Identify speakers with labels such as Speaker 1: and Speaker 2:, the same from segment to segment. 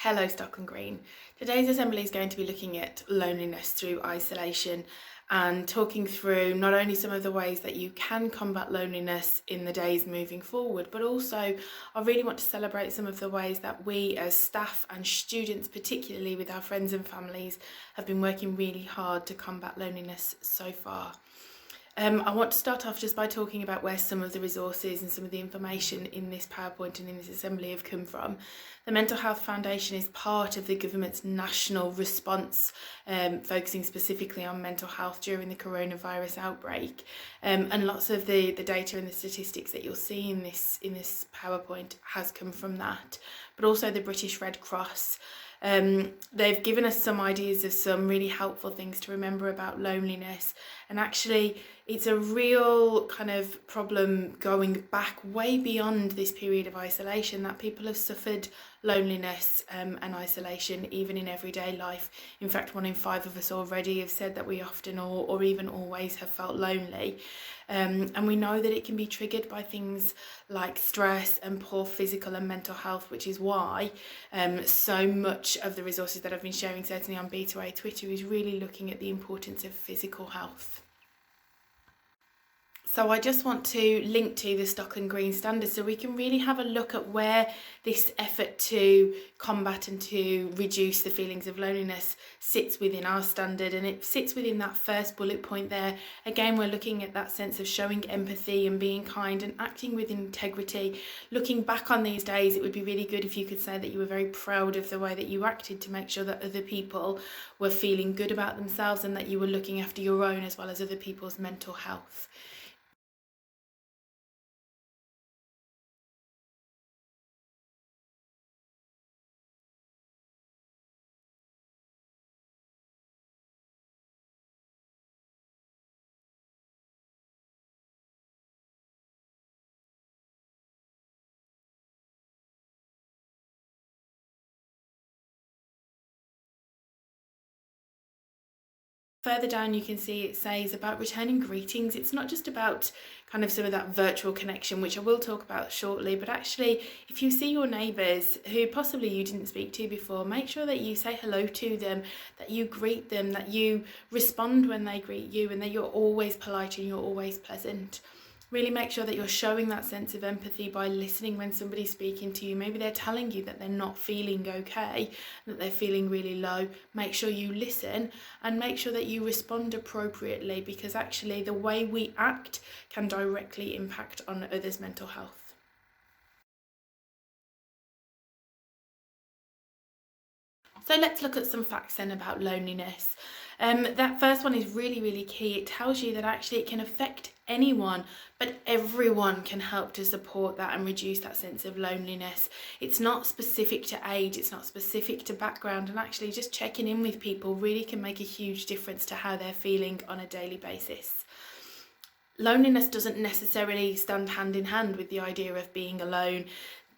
Speaker 1: Hello Stockland Green. Today's assembly is going to be looking at loneliness through isolation and talking through not only some of the ways that you can combat loneliness in the days moving forward, but also I really want to celebrate some of the ways that we as staff and students, particularly with our friends and families, have been working really hard to combat loneliness so far. I want to start off just by talking about where some of the resources and some of the information in this PowerPoint and in this assembly have come from. The Mental Health Foundation is part of the government's national response, focusing specifically on mental health during the coronavirus outbreak. And lots of the data and the statistics that you'll see in this PowerPoint has come from that, but also the British Red Cross. They've given us some ideas of some really helpful things to remember about loneliness, and actually it's a real kind of problem going back way beyond this period of isolation, that people have suffered loneliness and isolation even in everyday life. In fact, 1 in 5 of us already have said that we often or even always have felt lonely. And we know that it can be triggered by things like stress and poor physical and mental health, which is why so much of the resources that I've been sharing, certainly on B2A Twitter, is really looking at the importance of physical health. So I just want to link to the Stockland Green Standard so we can really have a look at where this effort to combat and to reduce the feelings of loneliness sits within our standard, and it sits within that first bullet point there. Again, we're looking at that sense of showing empathy and being kind and acting with integrity. Looking back on these days, it would be really good if you could say that you were very proud of the way that you acted to make sure that other people were feeling good about themselves and that you were looking after your own as well as other people's mental health. Further down you can see it says about returning greetings. It's not just about kind of some of that virtual connection, which I will talk about shortly, but actually if you see your neighbours who possibly you didn't speak to before, make sure that you say hello to them, that you greet them, that you respond when they greet you, and that you're always polite and you're always pleasant. Really make sure that you're showing that sense of empathy by listening when somebody's speaking to you. Maybe they're telling you that they're not feeling okay, that they're feeling really low. Make sure you listen and make sure that you respond appropriately, because actually the way we act can directly impact on others' mental health. So let's look at some facts then about loneliness. That first one is really key. It tells you that actually it can affect anyone, but everyone can help to support that and reduce that sense of loneliness. It's not specific to age, it's not specific to background, and actually just checking in with people really can make a huge difference to how they're feeling on a daily basis. Loneliness doesn't necessarily stand hand in hand with the idea of being alone.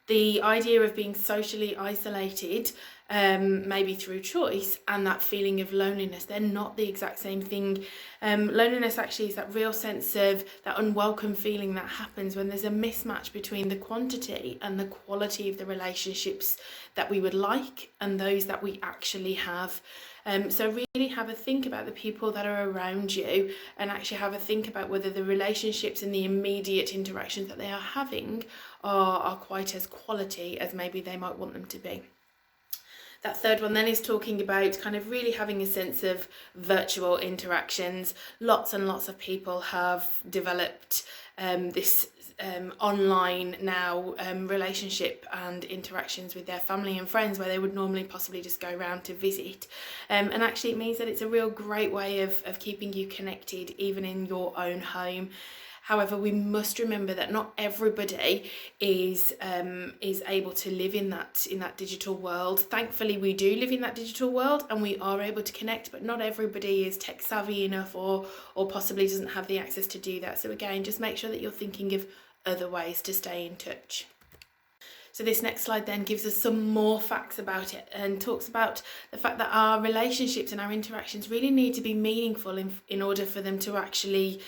Speaker 1: The idea of being socially isolated, maybe through choice, and that feeling of loneliness, they're not the exact same thing. Loneliness actually is that real sense of that unwelcome feeling that happens when there's a mismatch between the quantity and the quality of the relationships that we would like and those that we actually have. So really have a think about the people that are around you, and actually have a think about whether the relationships and the immediate interactions that they are having are quite as quality as maybe they might want them to be. That third one then is talking about kind of really having a sense of virtual interactions. Lots and lots of people have developed this online now relationship and interactions with their family and friends where they would normally possibly just go around to visit. And actually it means that it's a real great way of keeping you connected even in your own home. However, we must remember that not everybody is able to live in that digital world. Thankfully, we do live in that digital world and we are able to connect, but not everybody is tech savvy enough or possibly doesn't have the access to do that. So again, just make sure that you're thinking of other ways to stay in touch. So this next slide then gives us some more facts about it and talks about the fact that our relationships and our interactions really need to be meaningful in order for them to actually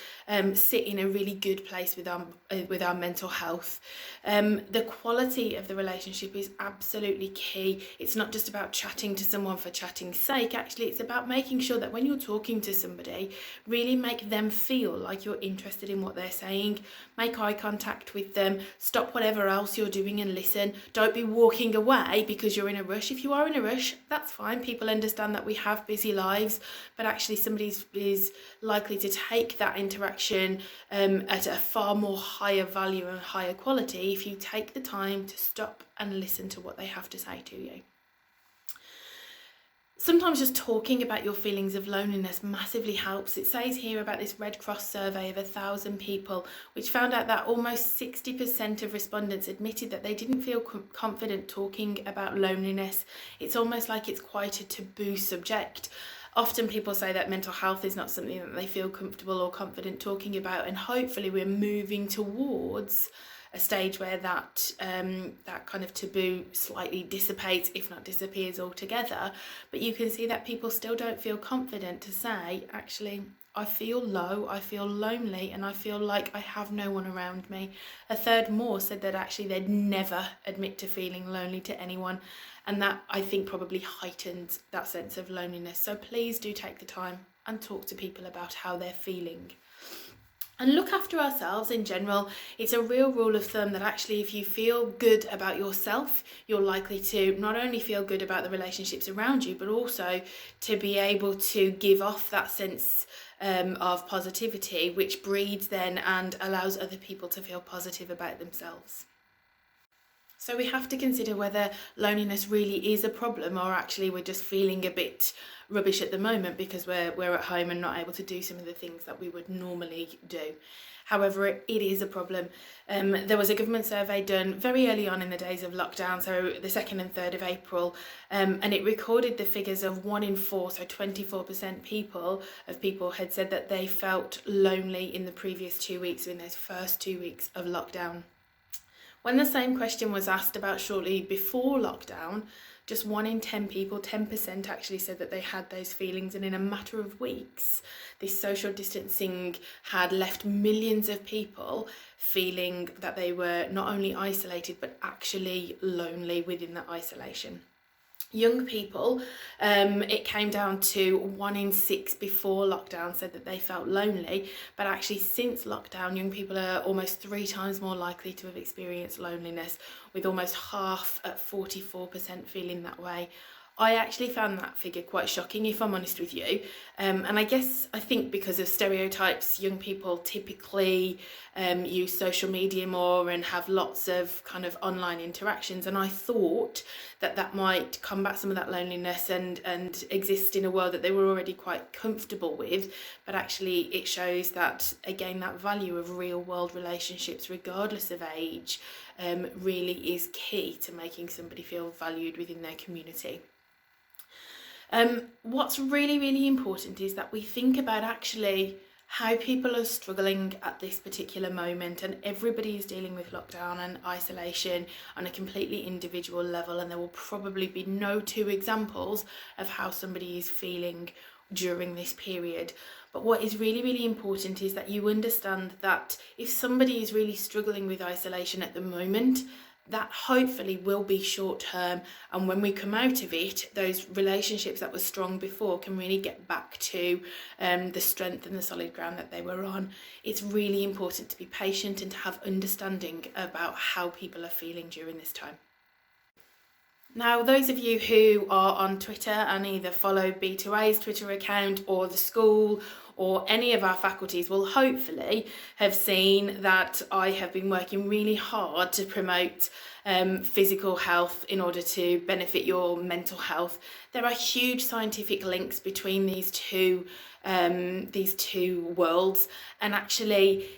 Speaker 1: sit in a really good place with our mental health. The quality of the relationship is absolutely key. It's not just about chatting to someone for chatting's sake. Actually, it's about making sure that when you're talking to somebody, really make them feel like you're interested in what they're saying. Make eye contact with them, stop whatever else you're doing and listen. Don't be walking away because you're in a rush. If you are in a rush, that's fine. People understand that we have busy lives, but actually somebody is likely to take that interaction at a far more higher value and higher quality if you take the time to stop and listen to what they have to say to you. Sometimes just talking about your feelings of loneliness massively helps. It says here about this Red Cross survey of 1,000 people, which found out that almost 60% of respondents admitted that they didn't feel confident talking about loneliness. It's almost like it's quite a taboo subject. Often people say that mental health is not something that they feel comfortable or confident talking about, and hopefully we're moving towards a stage where that kind of taboo slightly dissipates, if not disappears altogether. But you can see that people still don't feel confident to say, actually, I feel low, I feel lonely, and I feel like I have no one around me. A third more said that actually they'd never admit to feeling lonely to anyone, and that I think probably heightens that sense of loneliness. So please do take the time and talk to people about how they're feeling. And look after ourselves in general. It's a real rule of thumb that actually if you feel good about yourself, you're likely to not only feel good about the relationships around you, but also to be able to give off that sense of positivity, which breeds then and allows other people to feel positive about themselves. So we have to consider whether loneliness really is a problem, or actually we're just feeling a bit rubbish at the moment because we're at home and not able to do some of the things that we would normally do. However, it is a problem. There was a government survey done very early on in the days of lockdown, so the 2nd and 3rd of April, and it recorded the figures of 1 in 4, so 24% people had said that they felt lonely in the previous 2 weeks, in those first 2 weeks of lockdown. When the same question was asked about shortly before lockdown, just 1 in 10 people, 10% actually said that they had those feelings, and in a matter of weeks, this social distancing had left millions of people feeling that they were not only isolated, but actually lonely within that isolation. Young people, it came down to 1 in 6 before lockdown said that they felt lonely, but actually since lockdown, young people are almost 3 times more likely to have experienced loneliness, with almost half at 44% feeling that way. I actually found that figure quite shocking, if I'm honest with you. And I think because of stereotypes, young people typically use social media more and have lots of kind of online interactions. And I thought that might combat some of that loneliness and exist in a world that they were already quite comfortable with. But actually it shows that, again, that value of real world relationships, regardless of age, really is key to making somebody feel valued within their community. What's really, really important is that we think about actually how people are struggling at this particular moment, and everybody is dealing with lockdown and isolation on a completely individual level, and there will probably be no 2 examples of how somebody is feeling during this period. But what is really, really important is that you understand that if somebody is really struggling with isolation at the moment, that hopefully will be short term, and when we come out of it, those relationships that were strong before can really get back to the strength and the solid ground that they were on. It's really important to be patient and to have understanding about how people are feeling during this time. Now, those of you who are on Twitter and either follow B2A's Twitter account or the school or any of our faculties will hopefully have seen that I have been working really hard to promote physical health in order to benefit your mental health. There are huge scientific links between these two worlds, and actually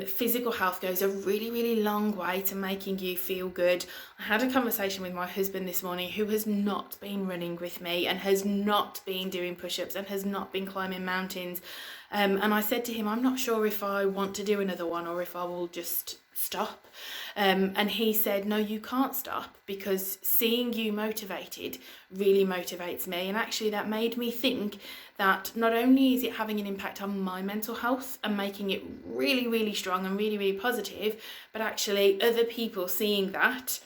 Speaker 1: physical health goes a really, really long way to making you feel good. I had a conversation with my husband this morning, who has not been running with me and has not been doing push-ups and has not been climbing mountains, and I said to him, I'm not sure if I want to do another one or if I will just stop. And he said, no, you can't stop, because seeing you motivated really motivates me. And actually that made me think that not only is it having an impact on my mental health and making it really, really strong and really, really positive, but actually other people seeing that,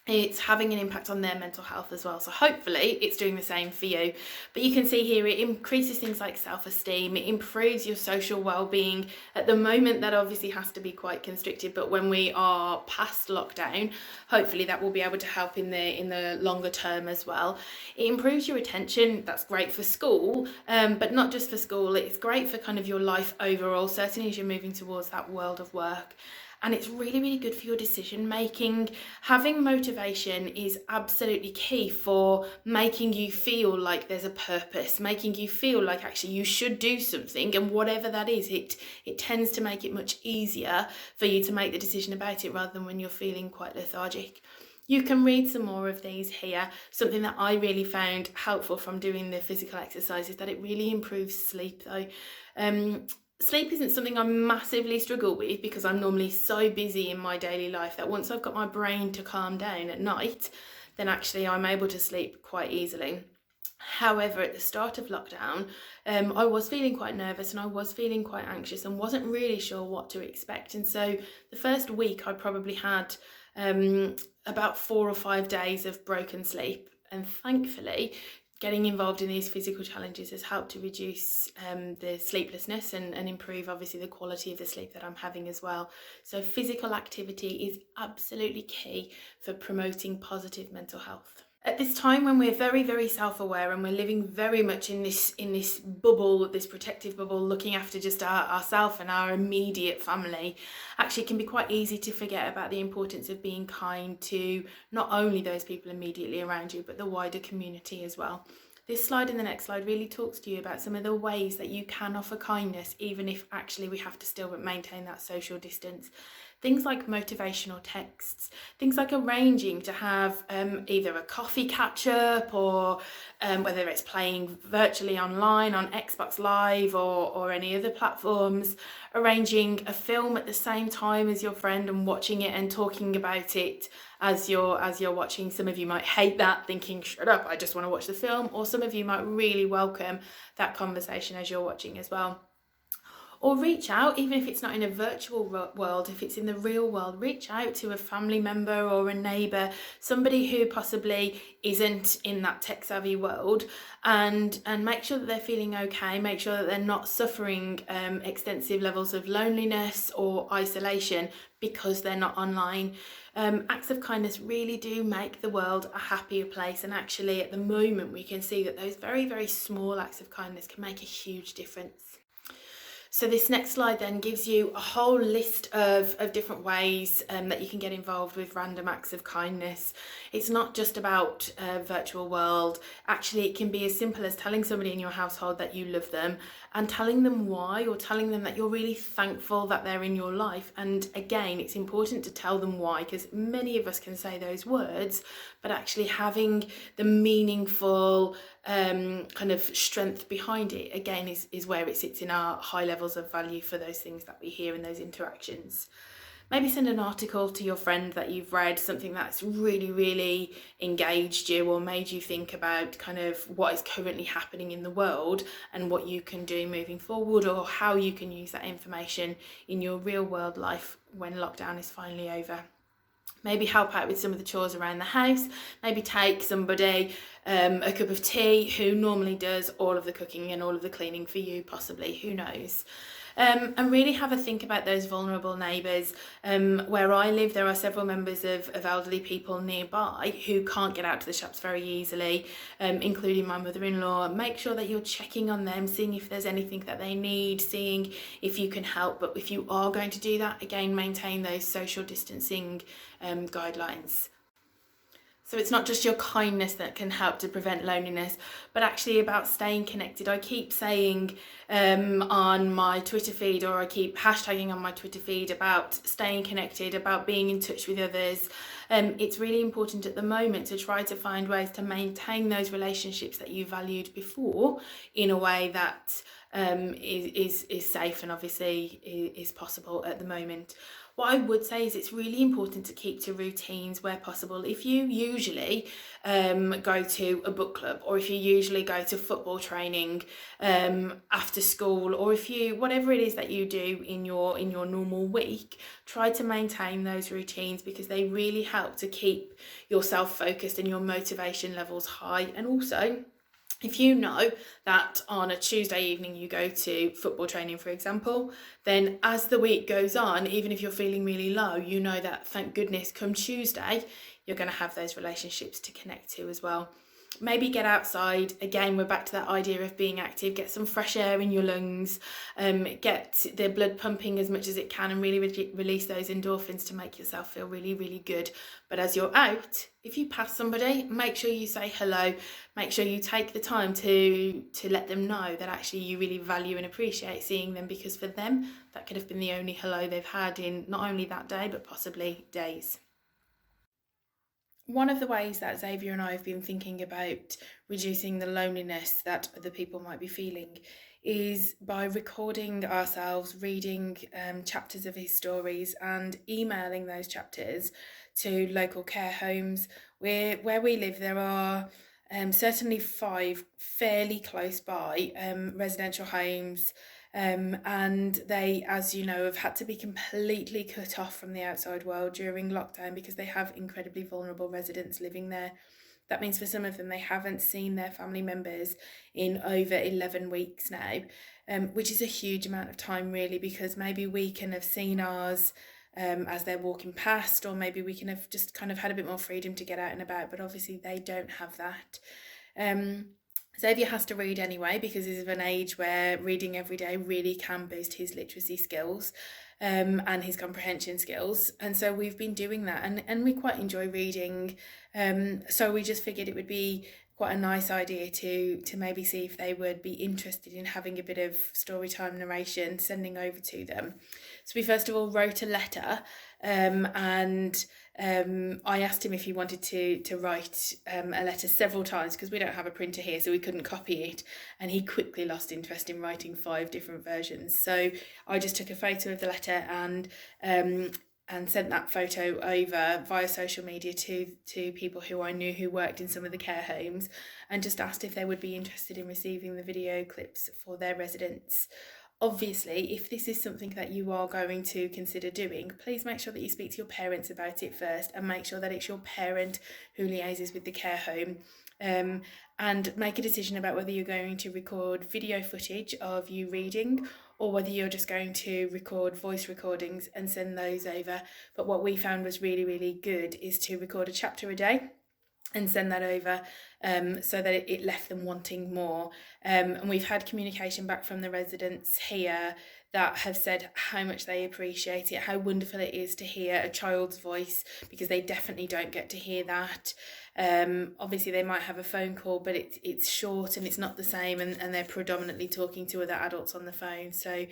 Speaker 1: it's having an impact on their mental health as well. So hopefully it's doing the same for you. But you can see here it increases things like self-esteem, it improves your social well-being. At the moment that obviously has to be quite constricted, but when we are past lockdown, hopefully that will be able to help in the longer term as well. It improves your attention. That's great for school, but not just for school, it's great for kind of your life overall, certainly as you're moving towards that world of work. And it's really, really good for your decision making. Having motivation is absolutely key for making you feel like there's a purpose, making you feel like actually you should do something, and whatever that is, it tends to make it much easier for you to make the decision about it, rather than when you're feeling quite lethargic. You can read some more of these here. Something that I really found helpful from doing the physical exercise is that it really improves sleep though. Sleep isn't something I massively struggle with, because I'm normally so busy in my daily life that once I've got my brain to calm down at night, then actually I'm able to sleep quite easily. However, at the start of lockdown, I was feeling quite nervous and I was feeling quite anxious and wasn't really sure what to expect. And so the first week I probably had about 4 or 5 days of broken sleep. And thankfully, getting involved in these physical challenges has helped to reduce the sleeplessness and improve obviously the quality of the sleep that I'm having as well. So physical activity is absolutely key for promoting positive mental health. At this time when we're very, very self-aware and we're living very much in this bubble, this protective bubble, looking after just ourselves and our immediate family, actually it can be quite easy to forget about the importance of being kind to not only those people immediately around you, but the wider community as well. This slide and the next slide really talks to you about some of the ways that you can offer kindness, even if actually we have to still maintain that social distance. Things like motivational texts, things like arranging to have either a coffee catch-up or whether it's playing virtually online on Xbox Live or any other platforms, arranging a film at the same time as your friend and watching it and talking about it as you're watching. Some of you might hate that, thinking, shut up, I just want to watch the film, or some of you might really welcome that conversation as you're watching as well. Or reach out, even if it's not in a virtual world, if it's in the real world, reach out to a family member or a neighbour, somebody who possibly isn't in that tech savvy world, and make sure that they're feeling okay, make sure that they're not suffering extensive levels of loneliness or isolation because they're not online. Acts of kindness really do make the world a happier place, and actually at the moment we can see that those very, very small acts of kindness can make a huge difference. So this next slide then gives you a whole list of different ways that you can get involved with random acts of kindness. It's not just about a virtual world. Actually, it can be as simple as telling somebody in your household that you love them and telling them why, or telling them that you're really thankful that they're in your life. And again, it's important to tell them why, because many of us can say those words, but actually having the meaningful kind of strength behind it, again, is where it sits in our high levels of value for those things that we hear in those interactions. Maybe send an article to your friend that you've read, something that's really, really engaged you or made you think about kind of what is currently happening in the world and what you can do moving forward, or how you can use that information in your real world life when lockdown is finally over. Maybe help out with some of the chores around the house. Maybe take somebody a cup of tea who normally does all of the cooking and all of the cleaning for you, possibly, who knows. And really have a think about those vulnerable neighbours. Where I live, there are several members of elderly people nearby who can't get out to the shops very easily, including my mother-in-law. Make sure that you're checking on them, seeing if there's anything that they need, seeing if you can help. But if you are going to do that, again, maintain those social distancing guidelines. So it's not just your kindness that can help to prevent loneliness, but actually about staying connected. I keep saying on my Twitter feed, or I keep hashtagging on my Twitter feed about staying connected, about being in touch with others. It's really important at the moment to try to find ways to maintain those relationships that you valued before in a way that is safe and obviously is possible at the moment. What I would say is it's really important to keep to routines where possible. If you usually go to a book club, or if you usually go to football training after school, or if you, whatever it is that you do in your normal week, try to maintain those routines, because they really help to keep yourself focused and your motivation levels high. And also, if you know that on a Tuesday evening you go to football training, for example, then as the week goes on, even if you're feeling really low, you know that, thank goodness, come Tuesday, you're going to have those relationships to connect to as well. Maybe get outside. Again, we're back to that idea of being active. Get some fresh air in your lungs, get the blood pumping as much as it can, and really release those endorphins to make yourself feel really, really good. But as you're out, if you pass somebody, make sure you say hello. Make sure you take the time to let them know that actually you really value and appreciate seeing them, because for them, that could have been the only hello they've had in not only that day, but possibly days. One of the ways that Xavier and I have been thinking about reducing the loneliness that other people might be feeling is by recording ourselves reading chapters of his stories and emailing those chapters to local care homes. Where we live, there are certainly 5 fairly close by residential homes, and they, as you know, have had to be completely cut off from the outside world during lockdown because they have incredibly vulnerable residents living there. That means for some of them, they haven't seen their family members in over 11 weeks now, which is a huge amount of time, really, because maybe we can have seen ours as they're walking past, or maybe we can have just kind of had a bit more freedom to get out and about, but obviously they don't have that. Xavier has to read anyway, because he's of an age where reading every day really can boost his literacy skills and his comprehension skills. And so we've been doing that, and we quite enjoy reading. So we just figured it would be quite a nice idea to maybe see if they would be interested in having a bit of storytime narration sending over to them. So we first of all wrote a letter, and I asked him if he wanted to write a letter several times, because we don't have a printer here, so we couldn't copy it, and he quickly lost interest in writing 5 different versions. So I just took a photo of the letter and sent that photo over via social media to people who I knew who worked in some of the care homes, and just asked if they would be interested in receiving the video clips for their residents. Obviously, if this is something that you are going to consider doing, please make sure that you speak to your parents about it first, and make sure that it's your parent who liaises with the care home, and make a decision about whether you're going to record video footage of you reading, or whether you're just going to record voice recordings and send those over. But what we found was really, really good is to record a chapter a day and send that over, so that it left them wanting more. And we've had communication back from the residents here that have said how much they appreciate it, how wonderful it is to hear a child's voice, because they definitely don't get to hear that. Obviously they might have a phone call, but it's short and it's not the same, and they're predominantly talking to other adults on the phone. So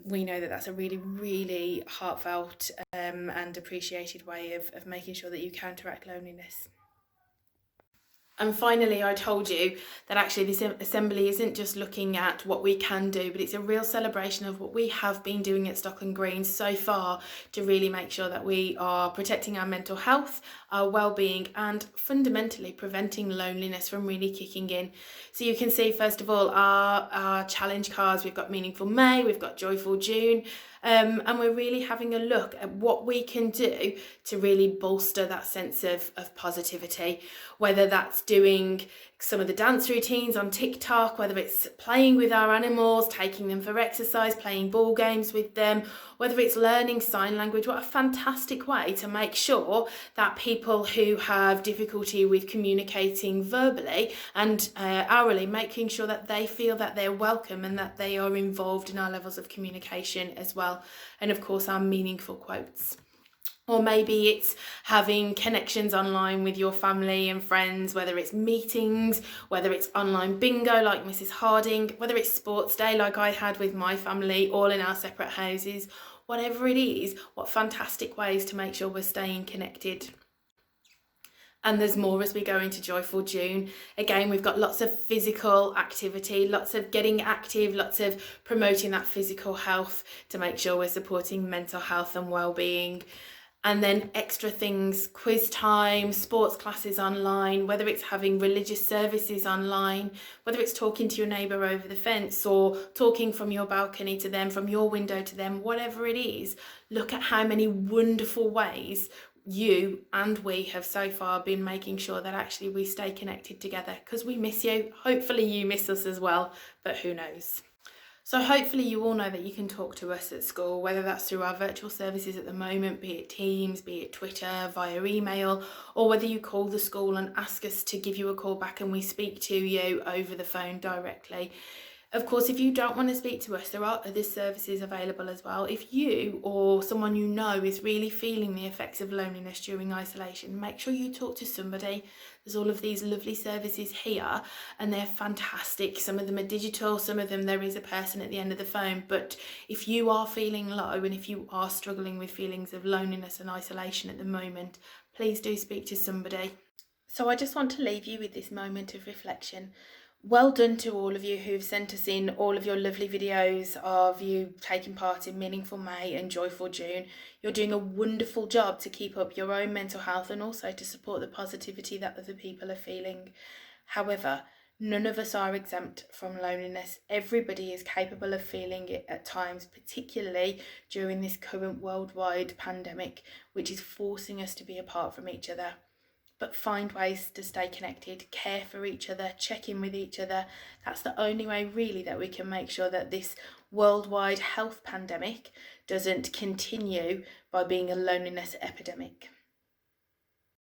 Speaker 1: we know that that's a really, really heartfelt and appreciated way of making sure that you counteract loneliness. And finally, I told you that actually this assembly isn't just looking at what we can do, but it's a real celebration of what we have been doing at Stockland Green so far to really make sure that we are protecting our mental health, our well-being, and fundamentally preventing loneliness from really kicking in. So you can see, first of all, our challenge cards. We've got Meaningful May, we've got Joyful June, and we're really having a look at what we can do to really bolster that sense of positivity, whether that's doing some of the dance routines on TikTok, whether it's playing with our animals, taking them for exercise, playing ball games with them, whether it's learning sign language. What a fantastic way to make sure that people who have difficulty with communicating verbally and orally, making sure that they feel that they're welcome and that they are involved in our levels of communication as well. And of course, our meaningful quotes. Or maybe it's having connections online with your family and friends, whether it's meetings, whether it's online bingo like Mrs. Harding, whether it's sports day like I had with my family, all in our separate houses. Whatever it is, what fantastic ways to make sure we're staying connected. And there's more as we go into Joyful June. Again, we've got lots of physical activity, lots of getting active, lots of promoting that physical health to make sure we're supporting mental health and well-being. And then extra things, quiz time, sports classes online, whether it's having religious services online, whether it's talking to your neighbour over the fence or talking from your balcony to them, from your window to them, whatever it is. Look at how many wonderful ways you and we have so far been making sure that actually we stay connected together, because we miss you. Hopefully you miss us as well, but who knows. So hopefully you all know that you can talk to us at school, whether that's through our virtual services at the moment, be it Teams, be it Twitter, via email, or whether you call the school and ask us to give you a call back and we speak to you over the phone directly. Of course, if you don't want to speak to us, there are other services available as well. If you or someone you know is really feeling the effects of loneliness during isolation, make sure you talk to somebody. There's all of these lovely services here and they're fantastic. Some of them are digital, some of them there is a person at the end of the phone. But if you are feeling low and if you are struggling with feelings of loneliness and isolation at the moment, please do speak to somebody. So I just want to leave you with this moment of reflection. Well done to all of you who've sent us in all of your lovely videos of you taking part in Meaningful May and Joyful June. You're doing a wonderful job to keep up your own mental health and also to support the positivity that other people are feeling. However, none of us are exempt from loneliness. Everybody is capable of feeling it at times, particularly during this current worldwide pandemic, which is forcing us to be apart from each other. But find ways to stay connected, care for each other, check in with each other. That's the only way really that we can make sure that this worldwide health pandemic doesn't continue by being a loneliness epidemic.